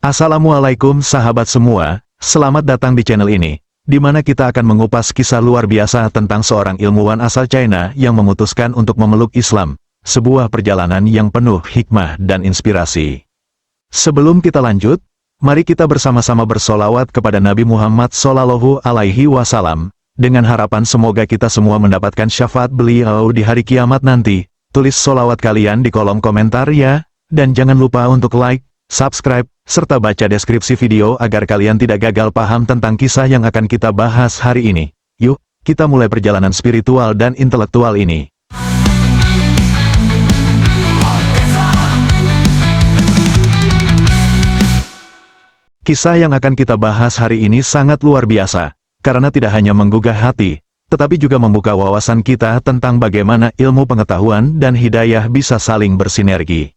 Assalamualaikum sahabat semua, selamat datang di channel ini, di mana kita akan mengupas kisah luar biasa tentang seorang ilmuwan asal China yang memutuskan untuk memeluk Islam, sebuah perjalanan yang penuh hikmah dan inspirasi. Sebelum kita lanjut, mari kita bersama-sama bersolawat kepada Nabi Muhammad SAW, dengan harapan semoga kita semua mendapatkan syafaat beliau di hari kiamat nanti. Tulis solawat kalian di kolom komentar ya, dan jangan lupa untuk like, subscribe, serta baca deskripsi video agar kalian tidak gagal paham tentang kisah yang akan kita bahas hari ini. Yuk, kita mulai perjalanan spiritual dan intelektual ini. Kisah yang akan kita bahas hari ini sangat luar biasa, karena tidak hanya menggugah hati, tetapi juga membuka wawasan kita tentang bagaimana ilmu pengetahuan dan hidayah bisa saling bersinergi.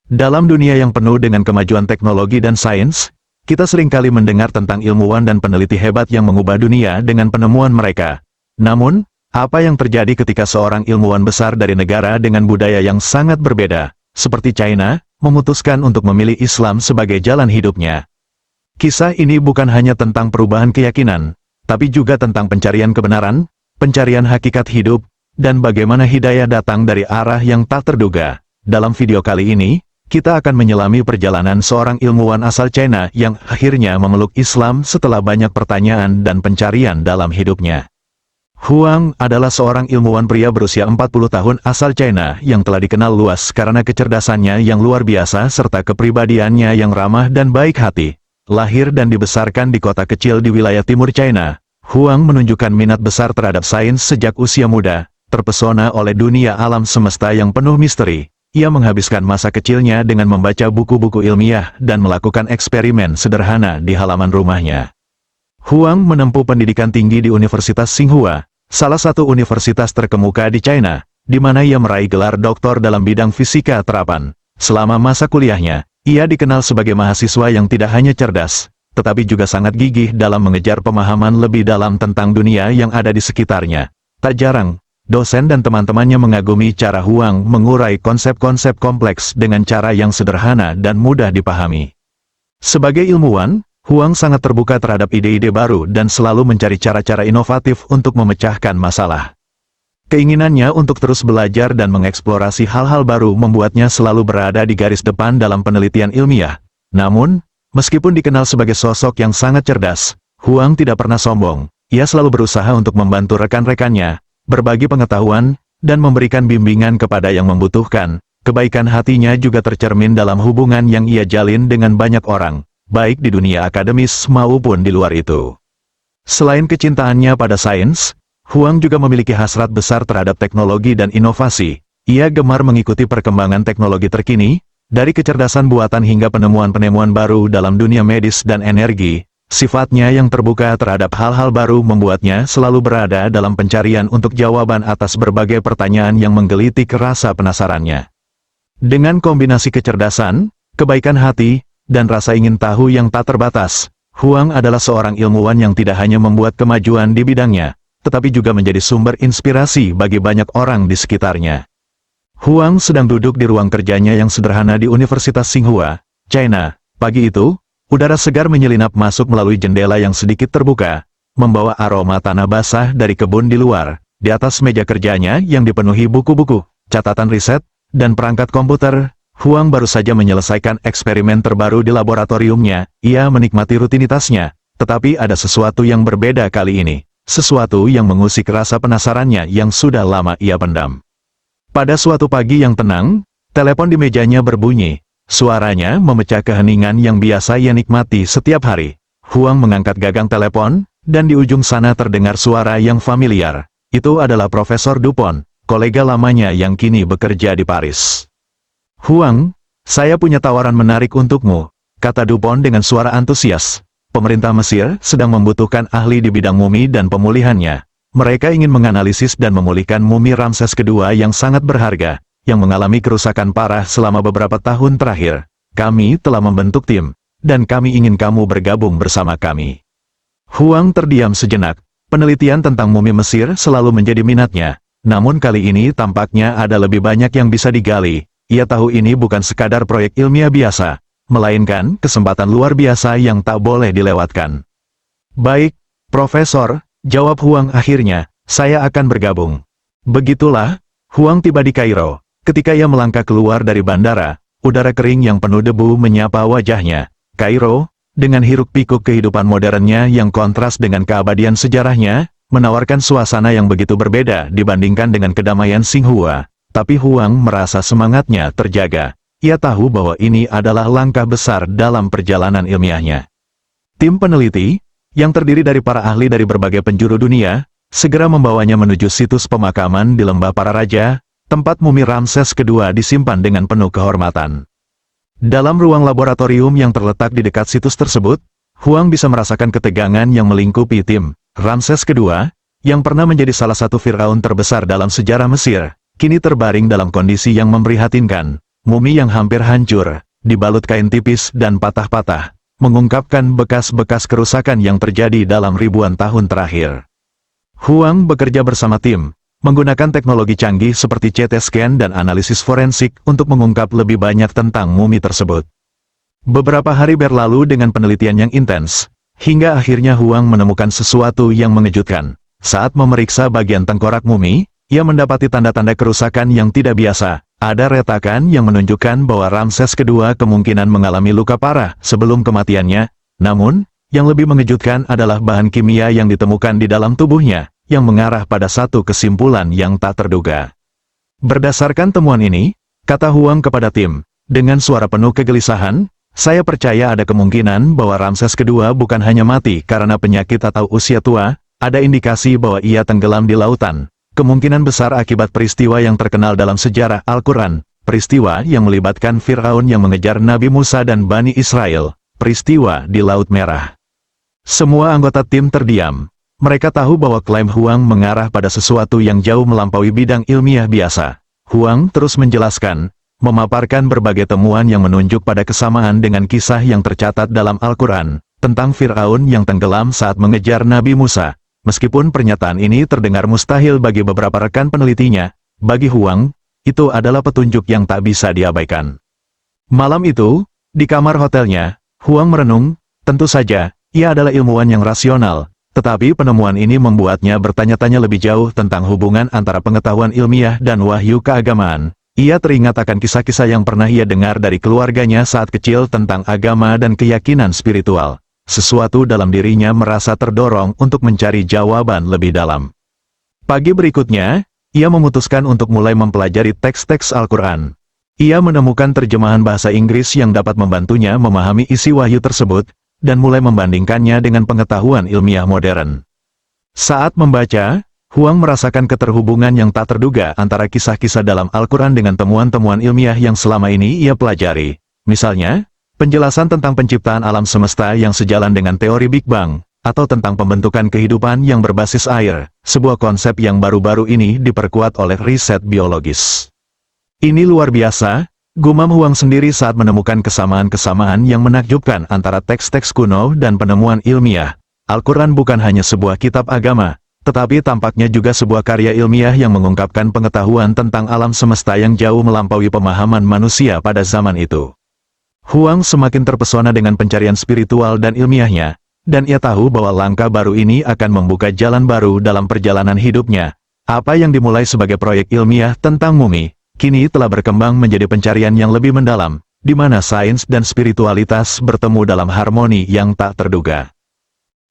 Dalam dunia yang penuh dengan kemajuan teknologi dan sains, kita seringkali mendengar tentang ilmuwan dan peneliti hebat yang mengubah dunia dengan penemuan mereka. Namun, apa yang terjadi ketika seorang ilmuwan besar dari negara dengan budaya yang sangat berbeda, seperti China, memutuskan untuk memilih Islam sebagai jalan hidupnya? Kisah ini bukan hanya tentang perubahan keyakinan, tapi juga tentang pencarian kebenaran, pencarian hakikat hidup, dan bagaimana hidayah datang dari arah yang tak terduga. Dalam video kali ini, kita akan menyelami perjalanan seorang ilmuwan asal China yang akhirnya memeluk Islam setelah banyak pertanyaan dan pencarian dalam hidupnya. Huang adalah seorang ilmuwan pria berusia 40 tahun asal China yang telah dikenal luas karena kecerdasannya yang luar biasa serta kepribadiannya yang ramah dan baik hati. Lahir dan dibesarkan di kota kecil di wilayah timur China, Huang menunjukkan minat besar terhadap sains sejak usia muda, terpesona oleh dunia alam semesta yang penuh misteri. Ia menghabiskan masa kecilnya dengan membaca buku-buku ilmiah dan melakukan eksperimen sederhana di halaman rumahnya. Huang menempuh pendidikan tinggi di Universitas Tsinghua, salah satu universitas terkemuka di China, di mana ia meraih gelar doktor dalam bidang fisika terapan. Selama masa kuliahnya, ia dikenal sebagai mahasiswa yang tidak hanya cerdas, tetapi juga sangat gigih dalam mengejar pemahaman lebih dalam tentang dunia yang ada di sekitarnya. Tak jarang, dosen dan teman-temannya mengagumi cara Huang mengurai konsep-konsep kompleks dengan cara yang sederhana dan mudah dipahami. Sebagai ilmuwan, Huang sangat terbuka terhadap ide-ide baru dan selalu mencari cara-cara inovatif untuk memecahkan masalah. Keinginannya untuk terus belajar dan mengeksplorasi hal-hal baru membuatnya selalu berada di garis depan dalam penelitian ilmiah. Namun, meskipun dikenal sebagai sosok yang sangat cerdas, Huang tidak pernah sombong. Ia selalu berusaha untuk membantu rekan-rekannya, berbagi pengetahuan, dan memberikan bimbingan kepada yang membutuhkan. Kebaikan hatinya juga tercermin dalam hubungan yang ia jalin dengan banyak orang, baik di dunia akademis maupun di luar itu. Selain kecintaannya pada sains, Huang juga memiliki hasrat besar terhadap teknologi dan inovasi. Ia gemar mengikuti perkembangan teknologi terkini, dari kecerdasan buatan hingga penemuan-penemuan baru dalam dunia medis dan energi. Sifatnya yang terbuka terhadap hal-hal baru membuatnya selalu berada dalam pencarian untuk jawaban atas berbagai pertanyaan yang menggelitik rasa penasarannya. Dengan kombinasi kecerdasan, kebaikan hati, dan rasa ingin tahu yang tak terbatas, Huang adalah seorang ilmuwan yang tidak hanya membuat kemajuan di bidangnya, tetapi juga menjadi sumber inspirasi bagi banyak orang di sekitarnya. Huang sedang duduk di ruang kerjanya yang sederhana di Universitas Tsinghua, China. Pagi itu, udara segar menyelinap masuk melalui jendela yang sedikit terbuka, membawa aroma tanah basah dari kebun di luar. Di atas meja kerjanya yang dipenuhi buku-buku, catatan riset, dan perangkat komputer, Huang baru saja menyelesaikan eksperimen terbaru di laboratoriumnya. Ia menikmati rutinitasnya, tetapi ada sesuatu yang berbeda kali ini. Sesuatu yang mengusik rasa penasarannya yang sudah lama ia pendam. Pada suatu pagi yang tenang, telepon di mejanya berbunyi. Suaranya memecah keheningan yang biasa ia nikmati setiap hari. Huang mengangkat gagang telepon, dan di ujung sana terdengar suara yang familiar. Itu adalah Profesor Dupont, kolega lamanya yang kini bekerja di Paris. "Huang, saya punya tawaran menarik untukmu," kata Dupont dengan suara antusias. Pemerintah Mesir sedang membutuhkan ahli di bidang mumi dan pemulihannya. Mereka ingin menganalisis dan memulihkan mumi Ramses II yang sangat berharga, yang mengalami kerusakan parah selama beberapa tahun terakhir. Kami telah membentuk tim, dan kami ingin kamu bergabung bersama kami. Huang terdiam sejenak. Penelitian tentang mumi Mesir selalu menjadi minatnya, namun kali ini tampaknya ada lebih banyak yang bisa digali. Ia tahu ini bukan sekadar proyek ilmiah biasa, melainkan kesempatan luar biasa yang tak boleh dilewatkan. Baik, Profesor, jawab Huang akhirnya, saya akan bergabung. Begitulah, Huang tiba di Kairo. Ketika ia melangkah keluar dari bandara, udara kering yang penuh debu menyapa wajahnya. Kairo, dengan hiruk-pikuk kehidupan modernnya yang kontras dengan keabadian sejarahnya, menawarkan suasana yang begitu berbeda dibandingkan dengan kedamaian Xinhua. Tapi Huang merasa semangatnya terjaga. Ia tahu bahwa ini adalah langkah besar dalam perjalanan ilmiahnya. Tim peneliti, yang terdiri dari para ahli dari berbagai penjuru dunia, segera membawanya menuju situs pemakaman di Lembah Para Raja, tempat mumi Ramses II disimpan dengan penuh kehormatan. Dalam ruang laboratorium yang terletak di dekat situs tersebut, Huang bisa merasakan ketegangan yang melingkupi tim. Ramses II, yang pernah menjadi salah satu Firaun terbesar dalam sejarah Mesir, kini terbaring dalam kondisi yang memprihatinkan. Mumi yang hampir hancur, dibalut kain tipis dan patah-patah, mengungkapkan bekas-bekas kerusakan yang terjadi dalam ribuan tahun terakhir. Huang bekerja bersama tim, menggunakan teknologi canggih seperti CT scan dan analisis forensik untuk mengungkap lebih banyak tentang mumi tersebut. Beberapa hari berlalu dengan penelitian yang intens, hingga akhirnya Huang menemukan sesuatu yang mengejutkan. Saat memeriksa bagian tengkorak mumi, ia mendapati tanda-tanda kerusakan yang tidak biasa. Ada retakan yang menunjukkan bahwa Ramses II kemungkinan mengalami luka parah sebelum kematiannya. Namun, yang lebih mengejutkan adalah bahan kimia yang ditemukan di dalam tubuhnya, yang mengarah pada satu kesimpulan yang tak terduga. Berdasarkan temuan ini, kata Huang kepada tim, dengan suara penuh kegelisahan, saya percaya ada kemungkinan bahwa Ramses II bukan hanya mati karena penyakit atau usia tua, ada indikasi bahwa ia tenggelam di lautan. Kemungkinan besar akibat peristiwa yang terkenal dalam sejarah Al-Quran, peristiwa yang melibatkan Fir'aun yang mengejar Nabi Musa dan Bani Israel, peristiwa di Laut Merah. Semua anggota tim terdiam. Mereka tahu bahwa klaim Huang mengarah pada sesuatu yang jauh melampaui bidang ilmiah biasa. Huang terus menjelaskan, memaparkan berbagai temuan yang menunjuk pada kesamaan dengan kisah yang tercatat dalam Al-Quran, tentang Fir'aun yang tenggelam saat mengejar Nabi Musa. Meskipun pernyataan ini terdengar mustahil bagi beberapa rekan penelitinya, bagi Huang, itu adalah petunjuk yang tak bisa diabaikan. Malam itu, di kamar hotelnya, Huang merenung, tentu saja, ia adalah ilmuwan yang rasional, tetapi penemuan ini membuatnya bertanya-tanya lebih jauh tentang hubungan antara pengetahuan ilmiah dan wahyu keagamaan. Ia teringat akan kisah-kisah yang pernah ia dengar dari keluarganya saat kecil tentang agama dan keyakinan spiritual. Sesuatu dalam dirinya merasa terdorong untuk mencari jawaban lebih dalam. Pagi berikutnya, ia memutuskan untuk mulai mempelajari teks-teks Al-Quran. Ia menemukan terjemahan bahasa Inggris yang dapat membantunya memahami isi wahyu tersebut, dan mulai membandingkannya dengan pengetahuan ilmiah modern. Saat membaca, Huang merasakan keterhubungan yang tak terduga antara kisah-kisah dalam Al-Quran dengan temuan-temuan ilmiah yang selama ini ia pelajari. Misalnya, penjelasan tentang penciptaan alam semesta yang sejalan dengan teori Big Bang, atau tentang pembentukan kehidupan yang berbasis air, sebuah konsep yang baru-baru ini diperkuat oleh riset biologis. Ini luar biasa, gumam Huang sendiri saat menemukan kesamaan-kesamaan yang menakjubkan antara teks-teks kuno dan penemuan ilmiah. Al-Quran bukan hanya sebuah kitab agama, tetapi tampaknya juga sebuah karya ilmiah yang mengungkapkan pengetahuan tentang alam semesta yang jauh melampaui pemahaman manusia pada zaman itu. Huang semakin terpesona dengan pencarian spiritual dan ilmiahnya, dan ia tahu bahwa langkah baru ini akan membuka jalan baru dalam perjalanan hidupnya. Apa yang dimulai sebagai proyek ilmiah tentang mumi, kini telah berkembang menjadi pencarian yang lebih mendalam, di mana sains dan spiritualitas bertemu dalam harmoni yang tak terduga.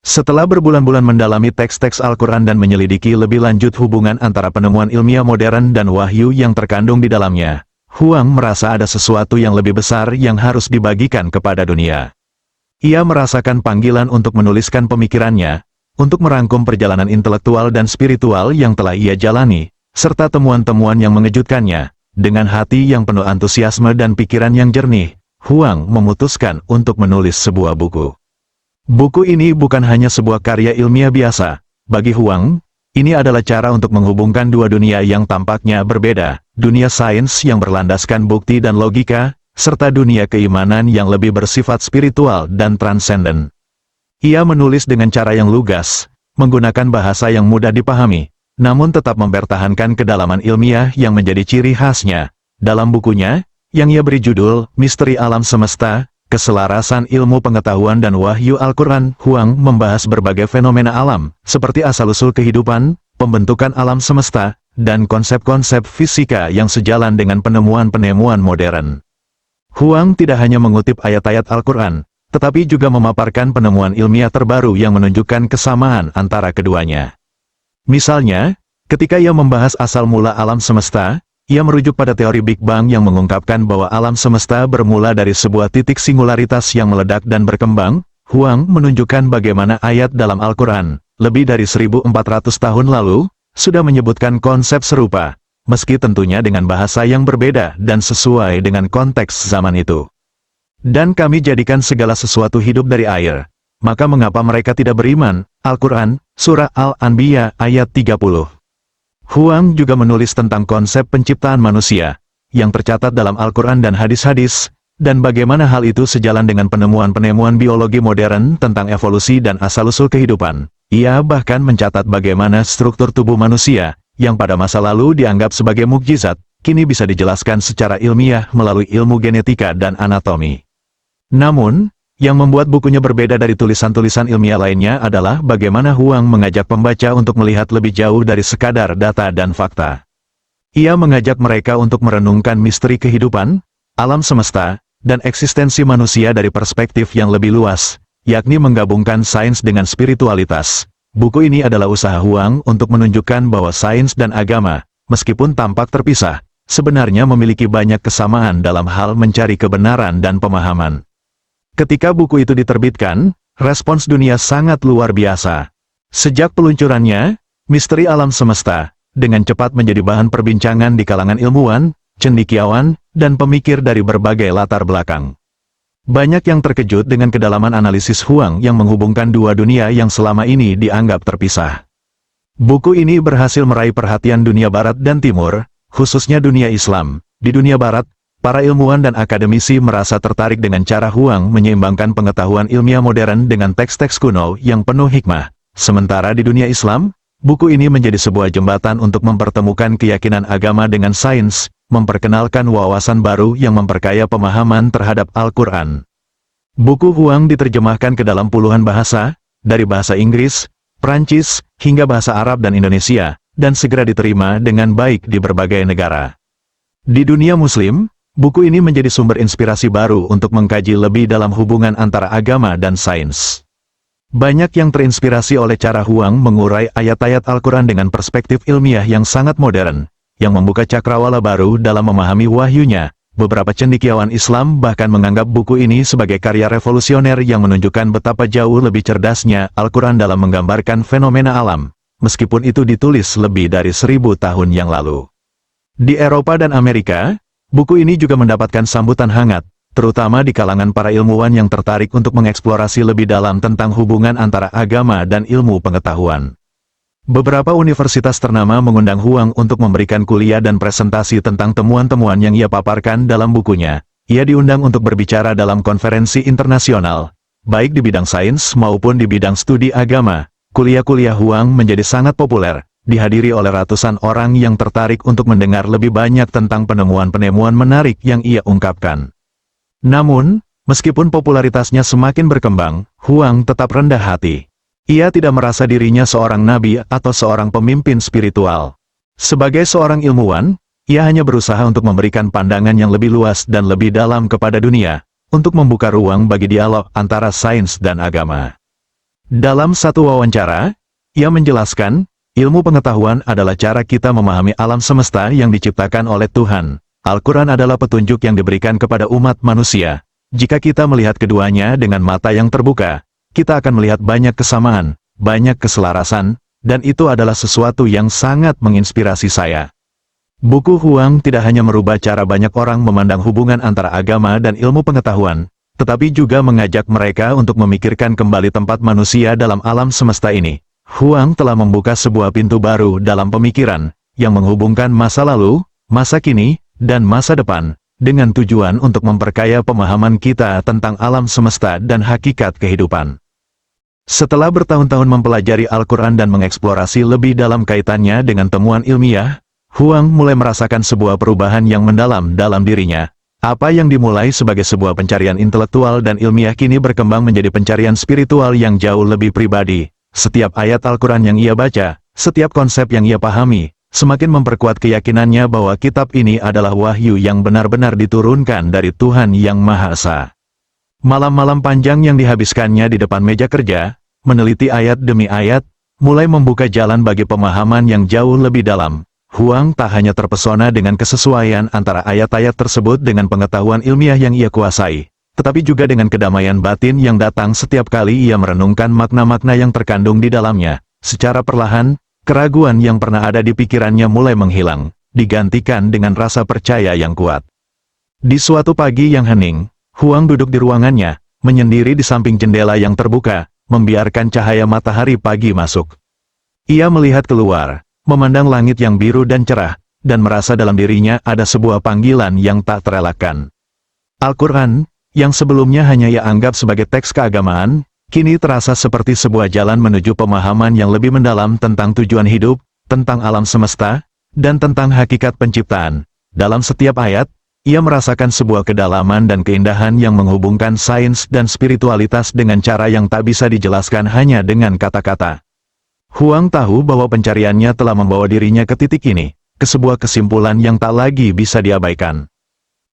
Setelah berbulan-bulan mendalami teks-teks Al-Quran dan menyelidiki lebih lanjut hubungan antara penemuan ilmiah modern dan wahyu yang terkandung di dalamnya, Huang merasa ada sesuatu yang lebih besar yang harus dibagikan kepada dunia. Ia merasakan panggilan untuk menuliskan pemikirannya, untuk merangkum perjalanan intelektual dan spiritual yang telah ia jalani, serta temuan-temuan yang mengejutkannya. Dengan hati yang penuh antusiasme dan pikiran yang jernih, Huang memutuskan untuk menulis sebuah buku. Buku ini bukan hanya sebuah karya ilmiah biasa. Bagi Huang, ini adalah cara untuk menghubungkan dua dunia yang tampaknya berbeda, dunia sains yang berlandaskan bukti dan logika, serta dunia keimanan yang lebih bersifat spiritual dan transenden. Ia menulis dengan cara yang lugas, menggunakan bahasa yang mudah dipahami, namun tetap mempertahankan kedalaman ilmiah yang menjadi ciri khasnya. Dalam bukunya, yang ia beri judul Misteri Alam Semesta, keselarasan ilmu pengetahuan dan wahyu Al-Quran. Huang membahas berbagai fenomena alam, seperti asal-usul kehidupan, pembentukan alam semesta, dan konsep-konsep fisika yang sejalan dengan penemuan-penemuan modern. Huang tidak hanya mengutip ayat-ayat Al-Quran, tetapi juga memaparkan penemuan ilmiah terbaru yang menunjukkan kesamaan antara keduanya. Misalnya, ketika ia membahas asal mula alam semesta, ia merujuk pada teori Big Bang yang mengungkapkan bahwa alam semesta bermula dari sebuah titik singularitas yang meledak dan berkembang. Huang menunjukkan bagaimana ayat dalam Al-Quran, lebih dari 1400 tahun lalu, sudah menyebutkan konsep serupa, meski tentunya dengan bahasa yang berbeda dan sesuai dengan konteks zaman itu. Dan kami jadikan segala sesuatu hidup dari air. Maka mengapa mereka tidak beriman? Al-Quran, Surah Al-Anbiya, ayat 30. Huang juga menulis tentang konsep penciptaan manusia, yang tercatat dalam Al-Quran dan hadis-hadis, dan bagaimana hal itu sejalan dengan penemuan-penemuan biologi modern tentang evolusi dan asal-usul kehidupan. Ia bahkan mencatat bagaimana struktur tubuh manusia, yang pada masa lalu dianggap sebagai mukjizat, kini bisa dijelaskan secara ilmiah melalui ilmu genetika dan anatomi. Namun, yang membuat bukunya berbeda dari tulisan-tulisan ilmiah lainnya adalah bagaimana Huang mengajak pembaca untuk melihat lebih jauh dari sekadar data dan fakta. Ia mengajak mereka untuk merenungkan misteri kehidupan, alam semesta, dan eksistensi manusia dari perspektif yang lebih luas, yakni menggabungkan sains dengan spiritualitas. Buku ini adalah usaha Huang untuk menunjukkan bahwa sains dan agama, meskipun tampak terpisah, sebenarnya memiliki banyak kesamaan dalam hal mencari kebenaran dan pemahaman. Ketika buku itu diterbitkan, respons dunia sangat luar biasa. Sejak peluncurannya, misteri alam semesta, dengan cepat menjadi bahan perbincangan di kalangan ilmuwan, cendekiawan, dan pemikir dari berbagai latar belakang. Banyak yang terkejut dengan kedalaman analisis Huang yang menghubungkan dua dunia yang selama ini dianggap terpisah. Buku ini berhasil meraih perhatian dunia barat dan timur, khususnya dunia Islam. Di dunia barat, para ilmuwan dan akademisi merasa tertarik dengan cara Huang menyeimbangkan pengetahuan ilmiah modern dengan teks-teks kuno yang penuh hikmah. Sementara di dunia Islam, buku ini menjadi sebuah jembatan untuk mempertemukan keyakinan agama dengan sains, memperkenalkan wawasan baru yang memperkaya pemahaman terhadap Al-Quran. Buku Huang diterjemahkan ke dalam puluhan bahasa, dari bahasa Inggris, Prancis, hingga bahasa Arab dan Indonesia, dan segera diterima dengan baik di berbagai negara. Di dunia Muslim, buku ini menjadi sumber inspirasi baru untuk mengkaji lebih dalam hubungan antara agama dan sains. Banyak yang terinspirasi oleh cara Huang mengurai ayat-ayat Al-Quran dengan perspektif ilmiah yang sangat modern, yang membuka cakrawala baru dalam memahami wahyunya. Beberapa cendekiawan Islam bahkan menganggap buku ini sebagai karya revolusioner yang menunjukkan betapa jauh lebih cerdasnya Al-Quran dalam menggambarkan fenomena alam, meskipun itu ditulis lebih dari 1000 tahun yang lalu. Di Eropa dan Amerika, buku ini juga mendapatkan sambutan hangat, terutama di kalangan para ilmuwan yang tertarik untuk mengeksplorasi lebih dalam tentang hubungan antara agama dan ilmu pengetahuan. Beberapa universitas ternama mengundang Huang untuk memberikan kuliah dan presentasi tentang temuan-temuan yang ia paparkan dalam bukunya. Ia diundang untuk berbicara dalam konferensi internasional, baik di bidang sains maupun di bidang studi agama. Kuliah-kuliah Huang menjadi sangat populer, dihadiri oleh ratusan orang yang tertarik untuk mendengar lebih banyak tentang penemuan-penemuan menarik yang ia ungkapkan. Namun, meskipun popularitasnya semakin berkembang, Huang tetap rendah hati. Ia tidak merasa dirinya seorang nabi atau seorang pemimpin spiritual. Sebagai seorang ilmuwan, ia hanya berusaha untuk memberikan pandangan yang lebih luas dan lebih dalam kepada dunia, untuk membuka ruang bagi dialog antara sains dan agama. Dalam satu wawancara, ia menjelaskan, ilmu pengetahuan adalah cara kita memahami alam semesta yang diciptakan oleh Tuhan. Al-Quran adalah petunjuk yang diberikan kepada umat manusia. Jika kita melihat keduanya dengan mata yang terbuka, kita akan melihat banyak kesamaan, banyak keselarasan, dan itu adalah sesuatu yang sangat menginspirasi saya. Buku Huang tidak hanya merubah cara banyak orang memandang hubungan antara agama dan ilmu pengetahuan, tetapi juga mengajak mereka untuk memikirkan kembali tempat manusia dalam alam semesta ini. Huang telah membuka sebuah pintu baru dalam pemikiran, yang menghubungkan masa lalu, masa kini, dan masa depan, dengan tujuan untuk memperkaya pemahaman kita tentang alam semesta dan hakikat kehidupan. Setelah bertahun-tahun mempelajari Al-Quran dan mengeksplorasi lebih dalam kaitannya dengan temuan ilmiah, Huang mulai merasakan sebuah perubahan yang mendalam dalam dirinya. Apa yang dimulai sebagai sebuah pencarian intelektual dan ilmiah kini berkembang menjadi pencarian spiritual yang jauh lebih pribadi. Setiap ayat Al-Quran yang ia baca, setiap konsep yang ia pahami, semakin memperkuat keyakinannya bahwa kitab ini adalah wahyu yang benar-benar diturunkan dari Tuhan Yang Maha Esa. Malam-malam panjang yang dihabiskannya di depan meja kerja, meneliti ayat demi ayat, mulai membuka jalan bagi pemahaman yang jauh lebih dalam. Huang tak hanya terpesona dengan kesesuaian antara ayat-ayat tersebut dengan pengetahuan ilmiah yang ia kuasai, tetapi juga dengan kedamaian batin yang datang setiap kali ia merenungkan makna-makna yang terkandung di dalamnya. Secara perlahan, keraguan yang pernah ada di pikirannya mulai menghilang, digantikan dengan rasa percaya yang kuat. Di suatu pagi yang hening, Huang duduk di ruangannya, menyendiri di samping jendela yang terbuka, membiarkan cahaya matahari pagi masuk. Ia melihat keluar, memandang langit yang biru dan cerah, dan merasa dalam dirinya ada sebuah panggilan yang tak terelakkan. Al-Quran, yang sebelumnya hanya ia anggap sebagai teks keagamaan, kini terasa seperti sebuah jalan menuju pemahaman yang lebih mendalam tentang tujuan hidup, tentang alam semesta, dan tentang hakikat penciptaan. Dalam setiap ayat, ia merasakan sebuah kedalaman dan keindahan yang menghubungkan sains dan spiritualitas dengan cara yang tak bisa dijelaskan hanya dengan kata-kata. Huang tahu bahwa pencariannya telah membawa dirinya ke titik ini, ke sebuah kesimpulan yang tak lagi bisa diabaikan.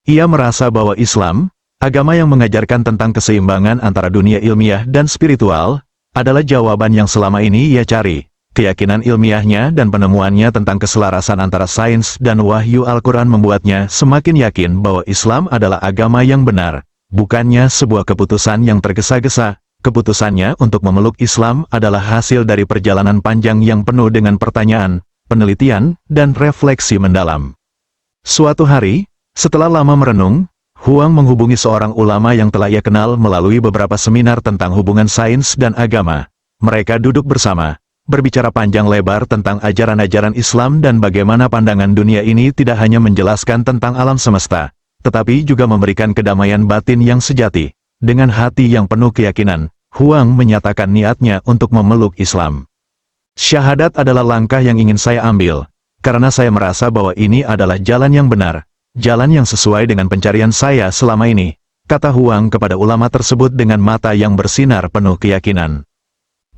Ia merasa bahwa Islam, agama yang mengajarkan tentang keseimbangan antara dunia ilmiah dan spiritual, adalah jawaban yang selama ini ia cari. Keyakinan ilmiahnya dan penemuannya tentang keselarasan antara sains dan wahyu Al-Quran membuatnya semakin yakin bahwa Islam adalah agama yang benar, bukannya sebuah keputusan yang tergesa-gesa. Keputusannya untuk memeluk Islam adalah hasil dari perjalanan panjang yang penuh dengan pertanyaan, penelitian, dan refleksi mendalam. Suatu hari, setelah lama merenung, Huang menghubungi seorang ulama yang telah ia kenal melalui beberapa seminar tentang hubungan sains dan agama. Mereka duduk bersama, berbicara panjang lebar tentang ajaran-ajaran Islam dan bagaimana pandangan dunia ini tidak hanya menjelaskan tentang alam semesta, tetapi juga memberikan kedamaian batin yang sejati. Dengan hati yang penuh keyakinan, Huang menyatakan niatnya untuk memeluk Islam. Syahadat adalah langkah yang ingin saya ambil, karena saya merasa bahwa ini adalah jalan yang benar, jalan yang sesuai dengan pencarian saya selama ini, kata Huang kepada ulama tersebut dengan mata yang bersinar penuh keyakinan.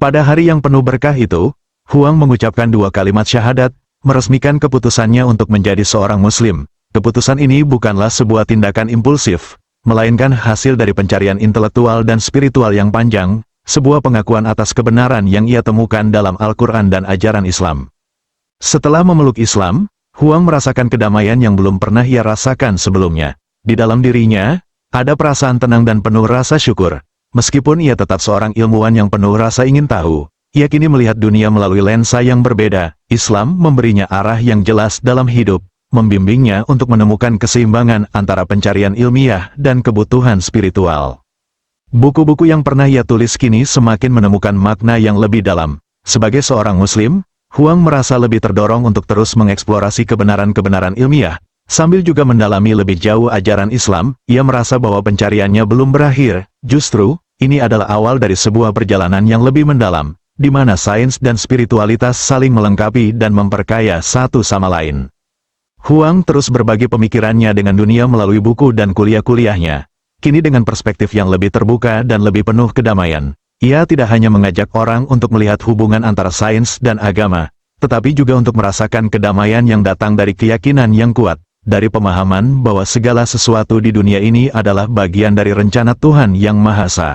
Pada hari yang penuh berkah itu, Huang mengucapkan 2 kalimat syahadat, meresmikan keputusannya untuk menjadi seorang Muslim. Keputusan ini bukanlah sebuah tindakan impulsif, melainkan hasil dari pencarian intelektual dan spiritual yang panjang, sebuah pengakuan atas kebenaran yang ia temukan dalam Al-Quran dan ajaran Islam. Setelah memeluk Islam, Huang merasakan kedamaian yang belum pernah ia rasakan sebelumnya. Di dalam dirinya, ada perasaan tenang dan penuh rasa syukur. Meskipun ia tetap seorang ilmuwan yang penuh rasa ingin tahu, ia kini melihat dunia melalui lensa yang berbeda. Islam memberinya arah yang jelas dalam hidup, membimbingnya untuk menemukan keseimbangan antara pencarian ilmiah dan kebutuhan spiritual. Buku-buku yang pernah ia tulis kini semakin menemukan makna yang lebih dalam. Sebagai seorang Muslim, Huang merasa lebih terdorong untuk terus mengeksplorasi kebenaran-kebenaran ilmiah. Sambil juga mendalami lebih jauh ajaran Islam, ia merasa bahwa pencariannya belum berakhir. Justru, ini adalah awal dari sebuah perjalanan yang lebih mendalam, di mana sains dan spiritualitas saling melengkapi dan memperkaya satu sama lain. Huang terus berbagi pemikirannya dengan dunia melalui buku dan kuliah-kuliahnya. Kini dengan perspektif yang lebih terbuka dan lebih penuh kedamaian, ia tidak hanya mengajak orang untuk melihat hubungan antara sains dan agama, tetapi juga untuk merasakan kedamaian yang datang dari keyakinan yang kuat, dari pemahaman bahwa segala sesuatu di dunia ini adalah bagian dari rencana Tuhan Yang Maha Esa.